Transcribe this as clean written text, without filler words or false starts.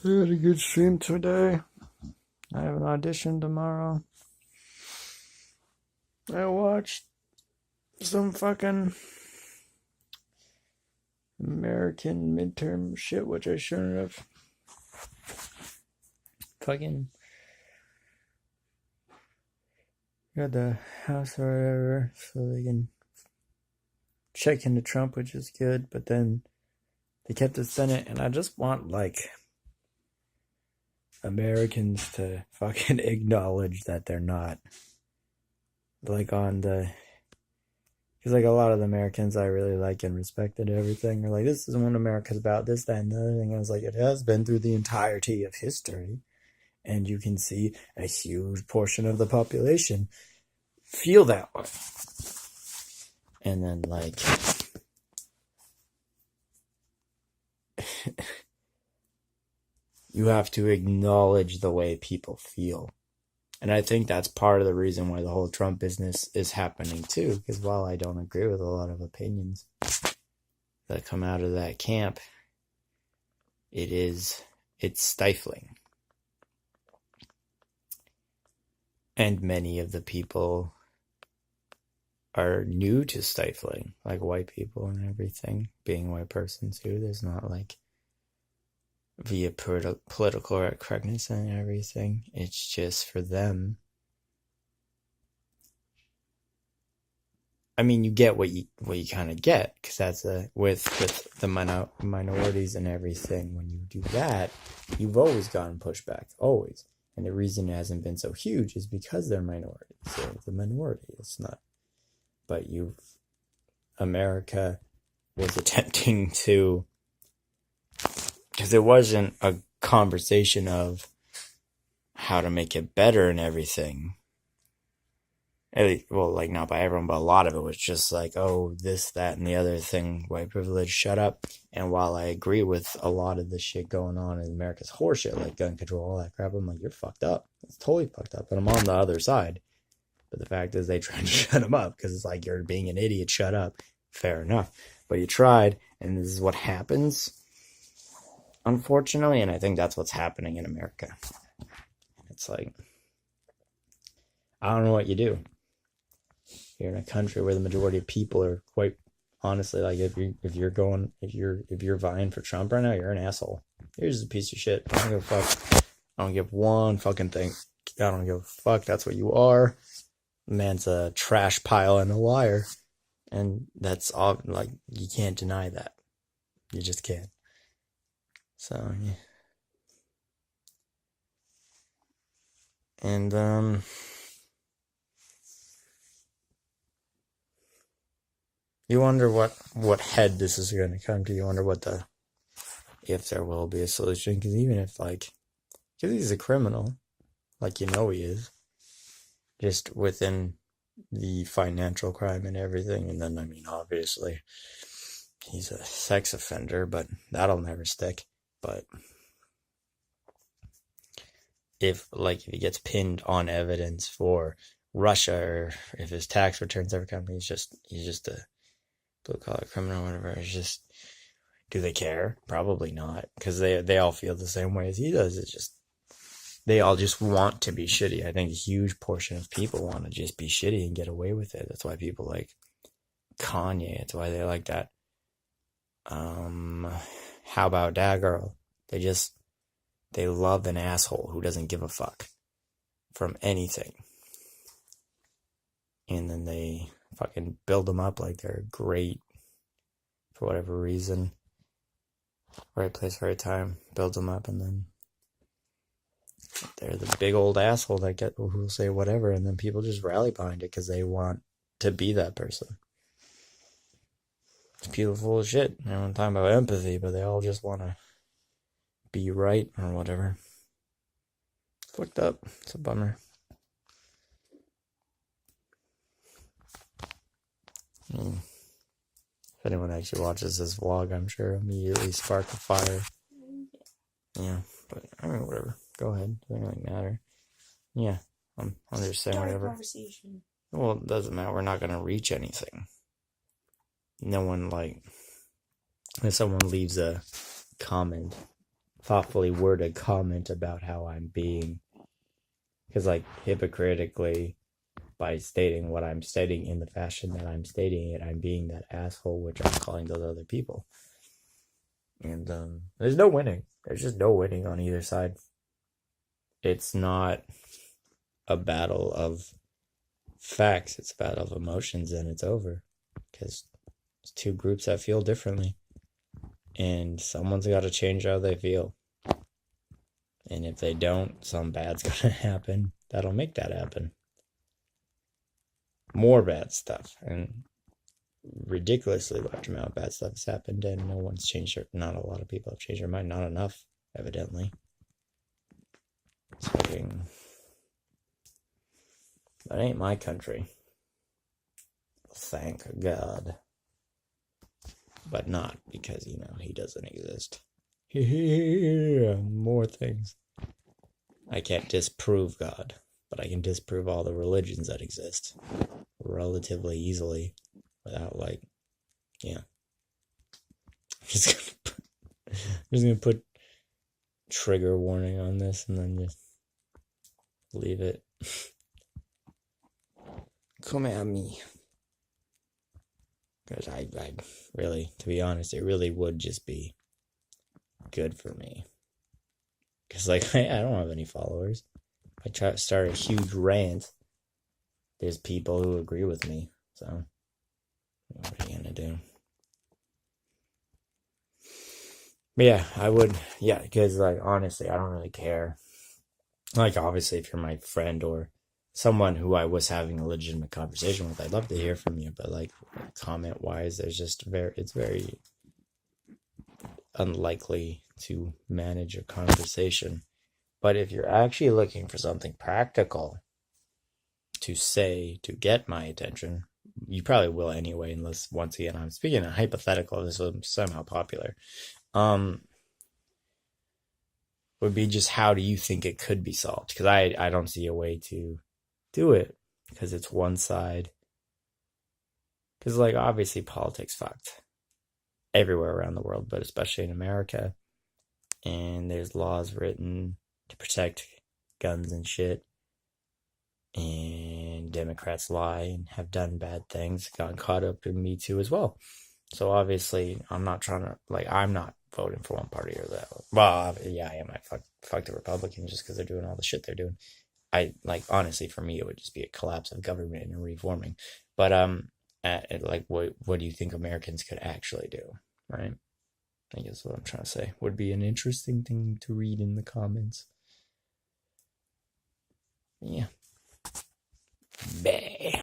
I had a good stream today. I have an audition tomorrow. I watched some fucking American midterm shit, which I shouldn't have. Fucking got the House or whatever, so they can check into Trump, which is good, but then they kept the Senate, and I just want, like, Americans to fucking acknowledge that they're not, like, on the, because, like, a lot of the Americans I really like and respected everything are like, this is what America's about, this, that, and the other thing. I was like, it has been through the entirety of history, and you can see a huge portion of the population feel that way. And then, like, you have to acknowledge the way people feel. And I think that's part of the reason why the whole Trump business is happening too. Because while I don't agree with a lot of opinions that come out of that camp, it's stifling. And many of the people are new to stifling, like white people and everything. Being a white person too, there's not like via political correctness and everything. It's just for them. I mean, you get what you kind of get, because that's with the minorities and everything. When you do that, you've always gotten pushback, always. And the reason it hasn't been so huge is because they're minorities. So the minority, it's not. But America was attempting to, because it wasn't a conversation of how to make it better and everything. Well, like, not by everyone, but a lot of it was just like, oh, this, that, and the other thing, white privilege, shut up. And while I agree with a lot of the shit going on in America's horseshit, like gun control, all that crap, I'm like, you're fucked up. It's totally fucked up. And I'm on the other side. But the fact is, they tried to shut him up, because it's like, you're being an idiot, shut up. Fair enough. But you tried, and this is what happens, unfortunately, and I think that's what's happening in America. It's like, I don't know what you do. You're in a country where the majority of people are quite honestly, like, if you're vying for Trump right now, you're an asshole. You're just a piece of shit. I don't give a fuck. I don't give one fucking thing. I don't give a fuck. That's what you are. The man's a trash pile and a liar. And that's all, like, you can't deny that. You just can't. So, yeah. And, you wonder what head this is going to come to. You wonder if there will be a solution. Because even if, like, because he's a criminal, like, you know he is, just within the financial crime and everything. And then, I mean, obviously, he's a sex offender, but that'll never stick. But if he gets pinned on evidence for Russia, or if his tax returns ever come, he's just a blue-collar criminal or whatever. It's just, do they care? Probably not, because they all feel the same way as he does. It's just, they all just want to be shitty. I think a huge portion of people want to just be shitty and get away with it. That's why people like Kanye. That's why they like that. How about DAGG girl? They love an asshole who doesn't give a fuck from anything. And then they fucking build them up like they're great for whatever reason. Right place, right time. Builds them up, and then they're the big old asshole who'll say whatever, and then people just rally behind it because they want to be that person. It's people full of shit. Everyone's talking about empathy, but they all just want to be right or whatever. It's fucked up. It's a bummer. If anyone actually watches this vlog, I'm sure immediately spark a fire. Yeah, but I mean, whatever. Go ahead. It doesn't really matter. Yeah, I'm just saying whatever. Conversation. Well, it doesn't matter. We're not going to reach anything. No one, like, if someone leaves a comment thoughtfully worded comment about how I'm being, because like hypocritically, by stating what I'm stating in the fashion that I'm stating it, I'm being that asshole, which I'm calling those other people. And there's no winning. There's just no winning on either side. It's not a battle of facts. It's a battle of emotions, and it's over. Because it's two groups that feel differently. And someone's got to change how they feel. And if they don't, some bad's going to happen. That'll make that happen. More bad stuff. And ridiculously large amount of bad stuff has happened, and no one's changed their, not a lot of people have changed their mind. Not enough, evidently. It's fucking, that ain't my country. Thank God. But not because, you know, he doesn't exist. More things. I can't disprove God, but I can disprove all the religions that exist relatively easily without, like, yeah. I'm just gonna put trigger warning on this and then just leave it. Come at me. Because I really, to be honest, it really would just be good for me. Because, like, I don't have any followers. If I try to start a huge rant, there's people who agree with me. So, what are you gonna do? But yeah, I would, yeah, because, like, honestly, I don't really care. Like, obviously, if you're my friend or someone who I was having a legitimate conversation with, I'd love to hear from you. But, like, comment-wise, there's just it's very unlikely to manage a conversation. But if you're actually looking for something practical to say to get my attention, you probably will anyway, unless, once again, I'm speaking in hypothetical, this was somehow popular. Would be just, how do you think it could be solved? Because I don't see a way to do it, because it's one side. Because, like, obviously politics fucked everywhere around the world, but especially in America. And there's laws written to protect guns and shit. And Democrats lie and have done bad things, gotten caught up in Me Too as well. So obviously, I'm not trying to, like, I'm not voting for one party or that. Well, yeah, I am. I fuck the Republicans just because they're doing all the shit they're doing. I, like, honestly, for me, it would just be a collapse of government and a reforming. But, like, what do you think Americans could actually do, right? I guess what I'm trying to say would be an interesting thing to read in the comments. Yeah. Bah.